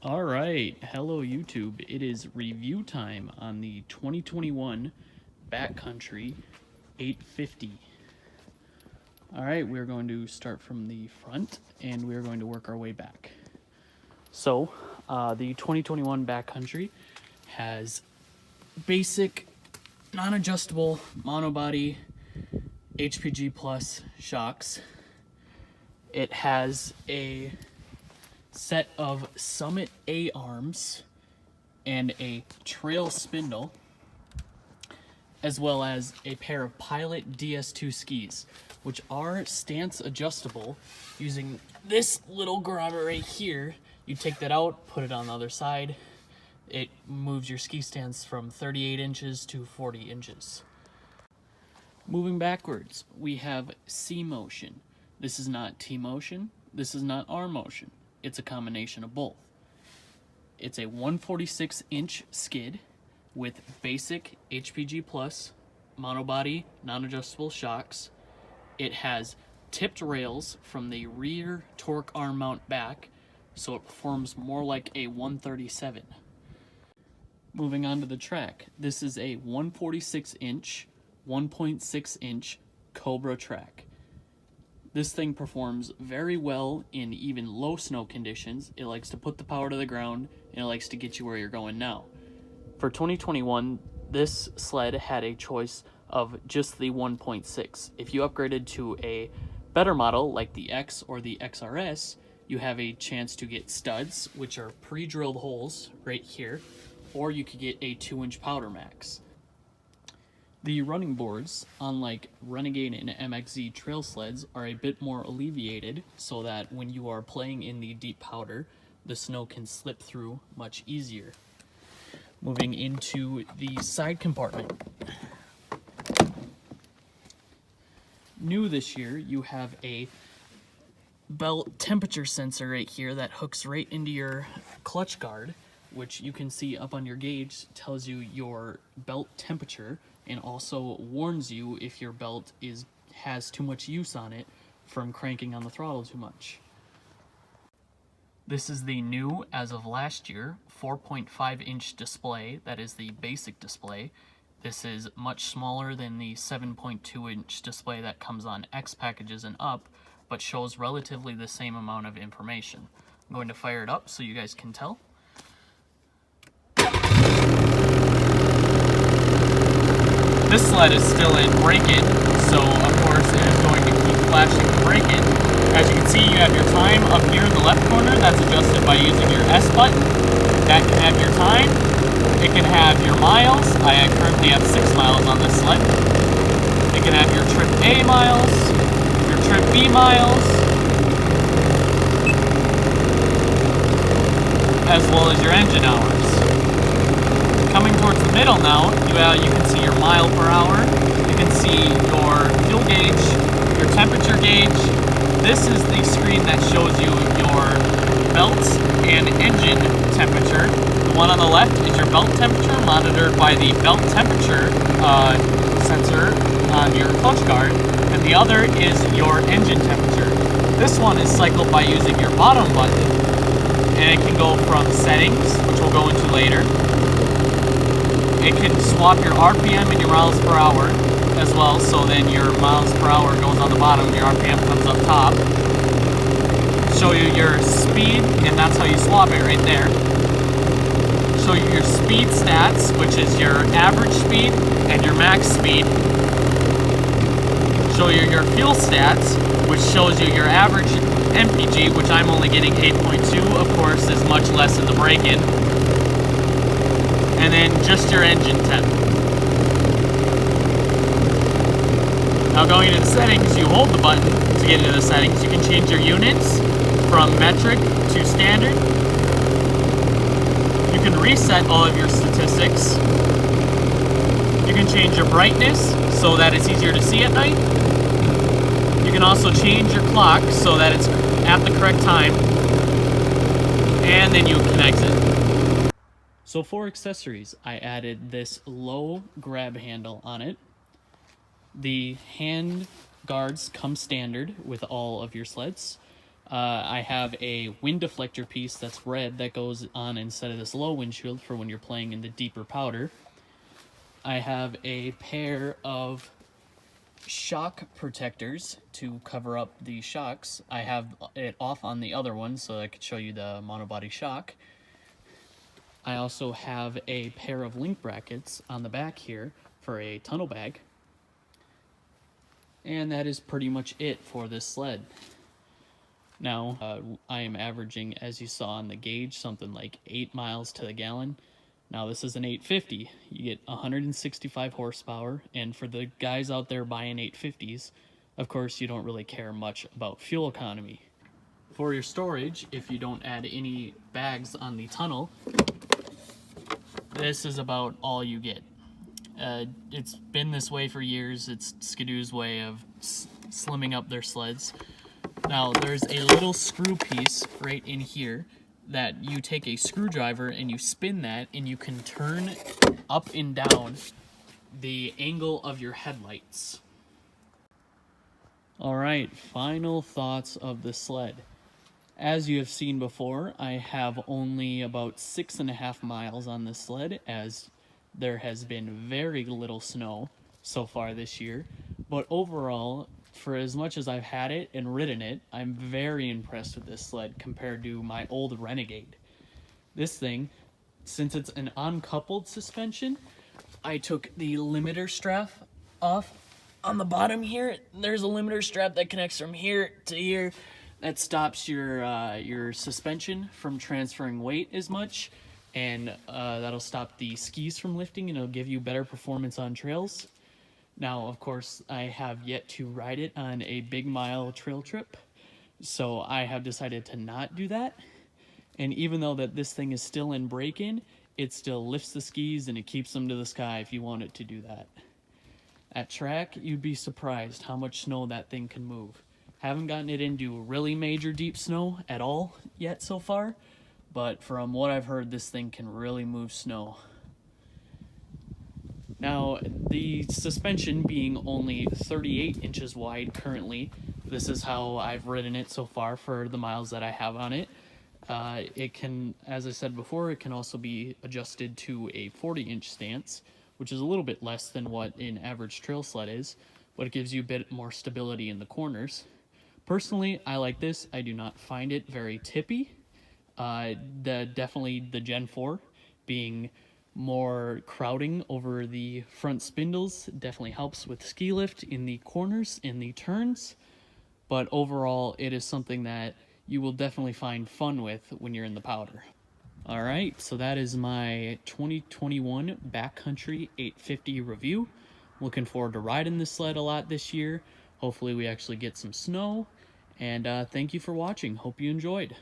All right, hello YouTube. It is review time on the 2021 Backcountry 850. All right, we're going to start from the front and we're going to work our way back. So, the 2021 Backcountry has basic, non-adjustable monobody HPG Plus shocks. It has a set of Summit A arms and a trail spindle, as well as a pair of Pilot DS2 skis, which are stance adjustable using this little grommet right here. You take that out, put it on the other side. It moves your ski stance from 38 inches to 40 inches. Moving backwards, we have C motion. This is not T motion. This is not R motion. It's a combination of both. It's a 146-inch skid with basic HPG Plus monobody non-adjustable shocks. It has tipped rails from the rear torque arm mount back, so it performs more like a 137. Moving on to the track, this is a 146-inch, 1.6-inch Cobra track. This thing performs very well in even low snow conditions. It likes to put the power to the ground, and it likes to get you where you're going now. For 2021, this sled had a choice of just the 1.6. If you upgraded to a better model like the X or the XRS, you have a chance to get studs, which are pre-drilled holes right here, or you could get a 2-inch powder max. The running boards, unlike Renegade and MXZ trail sleds, are a bit more alleviated so that when you are playing in the deep powder, the snow can slip through much easier. Moving into the side compartment. New this year, you have a belt temperature sensor right here that hooks right into your clutch guard, which you can see up on your gauge, tells you your belt temperature and also warns you if your belt has too much use on it from cranking on the throttle too much. This is the new, as of last year, 4.5-inch display. That is the basic display. This is much smaller than the 7.2-inch display that comes on X packages and up, but shows relatively the same amount of information. I'm going to fire it up so you guys can tell. This sled is still in break-in, so of course it is going to keep flashing the break-in. As you can see, you have your time up here in the left corner. That's adjusted by using your S button. That can have your time. It can have your miles. I currently have 6 miles on this sled. It can have your trip A miles, your trip B miles, as well as your engine hours. Coming towards the middle now, you can see your mile per hour, you can see your fuel gauge, your temperature gauge. This is the screen that shows you your belt and engine temperature. The one on the left is your belt temperature, monitored by the belt temperature sensor on your clutch guard, and the other is your engine temperature. This one is cycled by using your bottom button, and it can go from settings, which we'll go into later. It can swap your RPM and your miles per hour as well, so then your miles per hour goes on the bottom, your RPM comes up top. Show you your speed, and that's how you swap it right there. Show you your speed stats, which is your average speed and your max speed. Show you your fuel stats, which shows you your average MPG, which I'm only getting 8.2, of course, is much less in the break-in. And then just your engine temp. Now going into the settings, you hold the button to get into the settings. You can change your units from metric to standard. You can reset all of your statistics. You can change your brightness so that it's easier to see at night. You can also change your clock so that it's at the correct time. And then you can exit. So for accessories, I added this low grab handle on it. The hand guards come standard with all of your sleds. I have a wind deflector piece that's red that goes on instead of this low windshield for when you're playing in the deeper powder. I have a pair of shock protectors to cover up the shocks. I have it off on the other one so I could show you the monobody shock. I also have a pair of link brackets on the back here for a tunnel bag. And that is pretty much it for this sled. Now, I am averaging, as you saw on the gauge, something like 8 miles to the gallon. Now, this is an 850. You get 165 horsepower, and for the guys out there buying 850s, of course, you don't really care much about fuel economy. For your storage, if you don't add any bags on the tunnel, this is about all you get. It's been this way for years. It's Skidoo's way of slimming up their sleds. Now, there's a little screw piece right in here that you take a screwdriver and you spin that, and you can turn up and down the angle of your headlights. All right, final thoughts of the sled. As you have seen before, I have only about 6.5 miles on this sled, as there has been very little snow so far this year. But overall, for as much as I've had it and ridden it, I'm very impressed with this sled compared to my old Renegade. This thing, since it's an uncoupled suspension, I took the limiter strap off. On the bottom here, there's a limiter strap that connects from here to here. That stops your suspension from transferring weight as much, and that'll stop the skis from lifting, and it'll give you better performance on trails. Now, of course, I have yet to ride it on a big mile trail trip, so I have decided to not do that. And even though that this thing is still in break-in, it still lifts the skis and it keeps them to the sky if you want it to do that. At track, you'd be surprised how much snow that thing can move. Haven't gotten it into really major deep snow at all yet so far, but from what I've heard, this thing can really move snow. Now, the suspension being only 38 inches wide currently, this is how I've ridden it so far for the miles that I have on it. It can, as I said before, it can also be adjusted to a 40-inch stance, which is a little bit less than what an average trail sled is, but it gives you a bit more stability in the corners. Personally, I like this. I do not find it very tippy. Definitely the Gen 4 being more crowding over the front spindles definitely helps with ski lift in the corners, in the turns, but overall it is something that you will definitely find fun with when you're in the powder. All right, so that is my 2021 Backcountry 850 review. Looking forward to riding this sled a lot this year. Hopefully we actually get some snow, and thank you for watching. Hope you enjoyed.